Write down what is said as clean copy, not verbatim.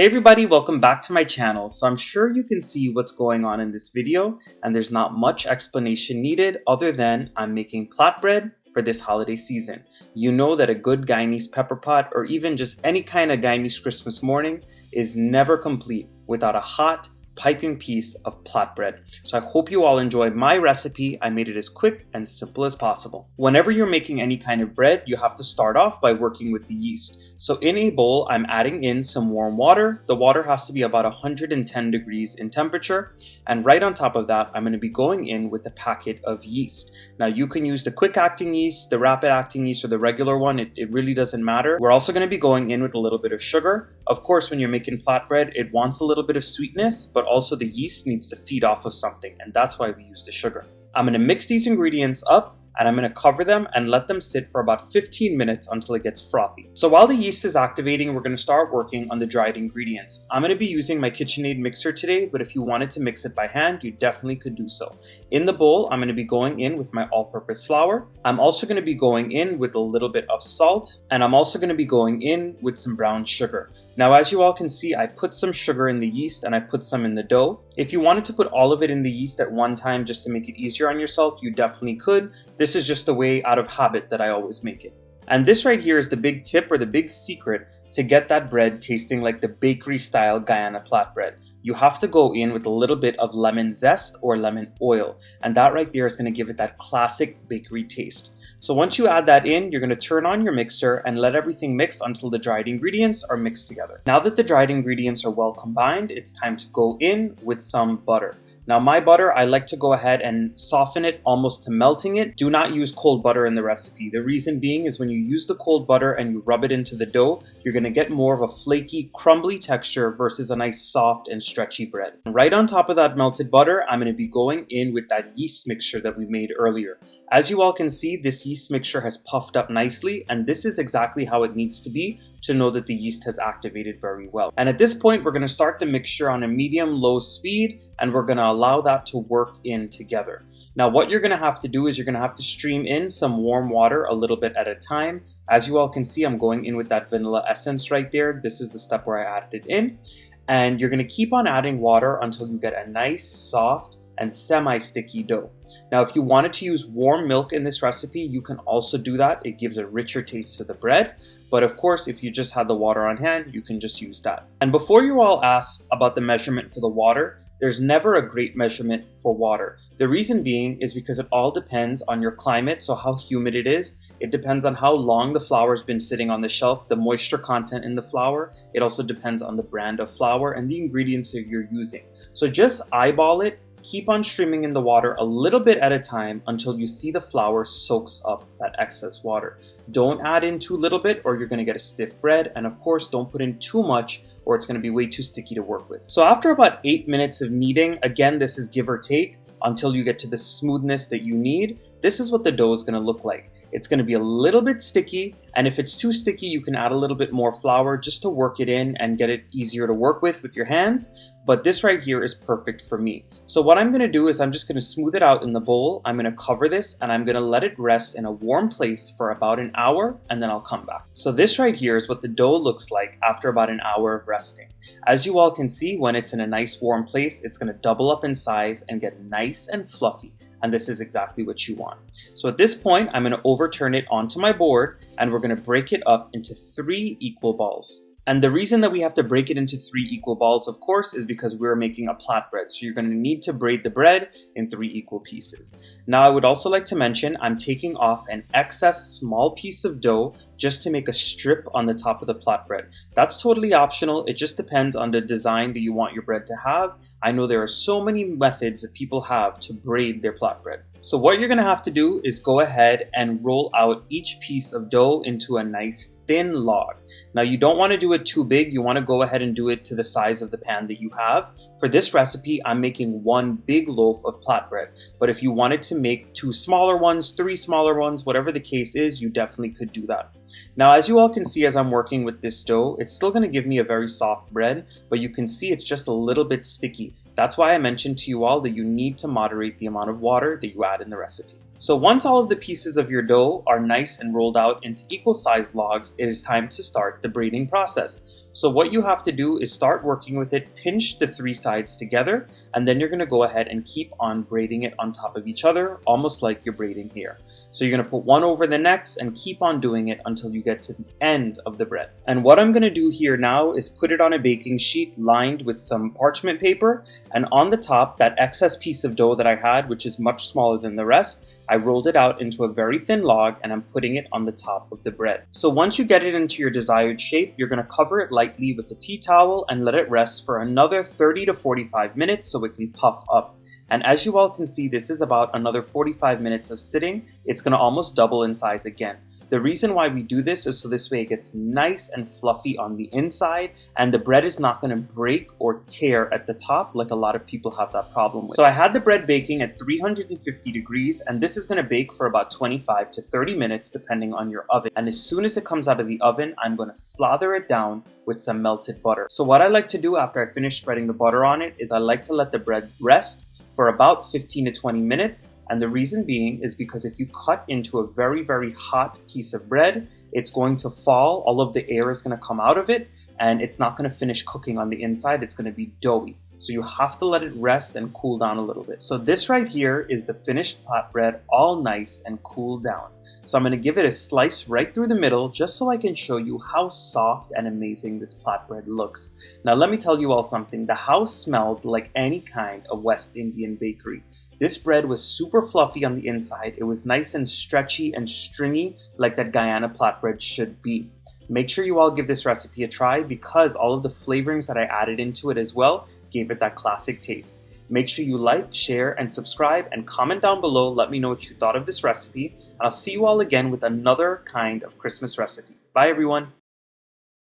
Hey everybody, welcome back to my channel. So I'm sure you can see what's going on in this video, and there's not much explanation needed other than I'm making plate bread for this holiday season. You know that a good Guyanese pepper pot, or even just any kind of Guyanese Christmas morning, is never complete without a hot, piping piece of plate bread. So I hope you all enjoyed my recipe. I made it as quick and simple as possible. Whenever you're making any kind of bread, you have to start off by working with the yeast. So in a bowl, I'm adding in some warm water. The water has to be about 110 degrees in temperature. And right on top of that, I'm going to be going in with a packet of yeast. Now you can use the quick acting yeast, the rapid acting yeast, or the regular one. It really doesn't matter. We're also going to be going in with a little bit of sugar. Of course, when you're making plate bread, it wants a little bit of sweetness, but also the yeast needs to feed off of something, and that's why we use the sugar. I'm going to mix these ingredients up, and I'm going to cover them and let them sit for about 15 minutes until it gets frothy. So while the yeast is activating, we're going to start working on the dried ingredients. I'm going to be using my KitchenAid mixer today, but if you wanted to mix it by hand, you definitely could do so. In the bowl, I'm going to be going in with my all-purpose flour. I'm also going to be going in with a little bit of salt, and I'm also going to be going in with some brown sugar. Now, as you all can see, I put some sugar in the yeast and I put some in the dough. If you wanted to put all of it in the yeast at one time just to make it easier on yourself, you definitely could. This is just the way out of habit that I always make it. And this right here is the big tip or the big secret to get that bread tasting like the bakery style Guyana plate bread. You have to go in with a little bit of lemon zest or lemon oil. And that right there is going to give it that classic bakery taste. So once you add that in, you're going to turn on your mixer and let everything mix until the dried ingredients are mixed together. Now that the dried ingredients are well combined, it's time to go in with some butter. Now my butter, I like to go ahead and soften it almost to melting it. Do not use cold butter in the recipe. The reason being is when you use the cold butter and you rub it into the dough, you're going to get more of a flaky, crumbly texture versus a nice soft and stretchy bread. Right on top of that melted butter, I'm going to be going in with that yeast mixture that we made earlier. As you all can see, this yeast mixture has puffed up nicely, and this is exactly how it needs to be to know that the yeast has activated very well. And at this point, we're going to start the mixture on a medium-low speed, and we're going to allow that to work in together. Now, what you're going to have to do is you're going to have to stream in some warm water a little bit at a time. As you all can see, I'm going in with that vanilla essence right there. This is the step where I added it in. And you're going to keep on adding water until you get a nice, soft, and semi-sticky dough. Now, if you wanted to use warm milk in this recipe, you can also do that. It gives a richer taste to the bread. But of course, if you just had the water on hand, you can just use that. And before you all ask about the measurement for the water, there's never a great measurement for water. The reason being is because it all depends on your climate, so how humid it is. It depends on how long the flour's been sitting on the shelf, the moisture content in the flour. It also depends on the brand of flour and the ingredients that you're using. So just eyeball it. Keep on streaming in the water a little bit at a time until you see the flour soaks up that excess water. Don't add in too little bit or you're going to get a stiff bread. And of course, don't put in too much or it's going to be way too sticky to work with. So after about 8 minutes of kneading, again, this is give or take until you get to the smoothness that you need. This is what the dough is going to look like. It's going to be a little bit sticky, and if it's too sticky, you can add a little bit more flour just to work it in and get it easier to work with your hands. But this right here is perfect for me. So what I'm going to do is I'm just going to smooth it out in the bowl. I'm going to cover this and I'm going to let it rest in a warm place for about an hour, and then I'll come back. So this right here is what the dough looks like after about an hour of resting. As you all can see, when it's in a nice warm place, it's going to double up in size and get nice and fluffy. And this is exactly what you want. So at this point, I'm going to overturn it onto my board and we're going to break it up into 3 equal balls. And the reason that we have to break it into 3 equal balls, of course, is because we're making a plate bread. So you're going to need to braid the bread in 3 equal pieces. Now, I would also like to mention I'm taking off an excess small piece of dough just to make a strip on the top of the plate bread. That's totally optional. It just depends on the design that you want your bread to have. I know there are so many methods that people have to braid their plate bread. So what you're going to have to do is go ahead and roll out each piece of dough into a nice thin log. Now you don't want to do it too big. You want to go ahead and do it to the size of the pan that you have. For this recipe, I'm making 1 big loaf of plate bread. But if you wanted to make 2 smaller ones, 3 smaller ones, whatever the case is, you definitely could do that. Now, as you all can see as I'm working with this dough, it's still going to give me a very soft bread, but you can see it's just a little bit sticky. That's why I mentioned to you all that you need to moderate the amount of water that you add in the recipe. So once all of the pieces of your dough are nice and rolled out into equal sized logs, it is time to start the braiding process. So what you have to do is start working with it, pinch the 3 sides together, and then you're going to go ahead and keep on braiding it on top of each other, almost like you're braiding hair. So you're going to put one over the next and keep on doing it until you get to the end of the bread. And what I'm going to do here now is put it on a baking sheet lined with some parchment paper, and on the top, that excess piece of dough that I had, which is much smaller than the rest, I rolled it out into a very thin log and I'm putting it on the top of the bread. So once you get it into your desired shape, you're going to cover it lightly with a tea towel and let it rest for another 30 to 45 minutes so it can puff up. And as you all can see, this is about another 45 minutes of sitting. It's going to almost double in size again. The reason why we do this is so this way it gets nice and fluffy on the inside and the bread is not going to break or tear at the top like a lot of people have that problem with. So I had the bread baking at 350 degrees and this is going to bake for about 25 to 30 minutes depending on your oven. And as soon as it comes out of the oven, I'm going to slather it down with some melted butter. So what I like to do after I finish spreading the butter on it is I like to let the bread rest for about 15 to 20 minutes. And the reason being is because if you cut into a very, very hot piece of bread, it's going to fall, all of the air is going to come out of it, and it's not going to finish cooking on the inside, it's going to be doughy. So you have to let it rest and cool down a little bit. So this right here is the finished flatbread, all nice and cooled down. So I'm going to give it a slice right through the middle just so I can show you how soft and amazing this flatbread looks. Now let me tell you all something. The house smelled like any kind of West Indian bakery. This bread was super fluffy on the inside. It was nice and stretchy and stringy like that Guyana flatbread should be. Make sure you all give this recipe a try because all of the flavorings that I added into it as well gave it that classic taste. Make sure you like, share, and subscribe, and comment down below. Let me know what you thought of this recipe. And I'll see you all again with another kind of Christmas recipe. Bye, everyone.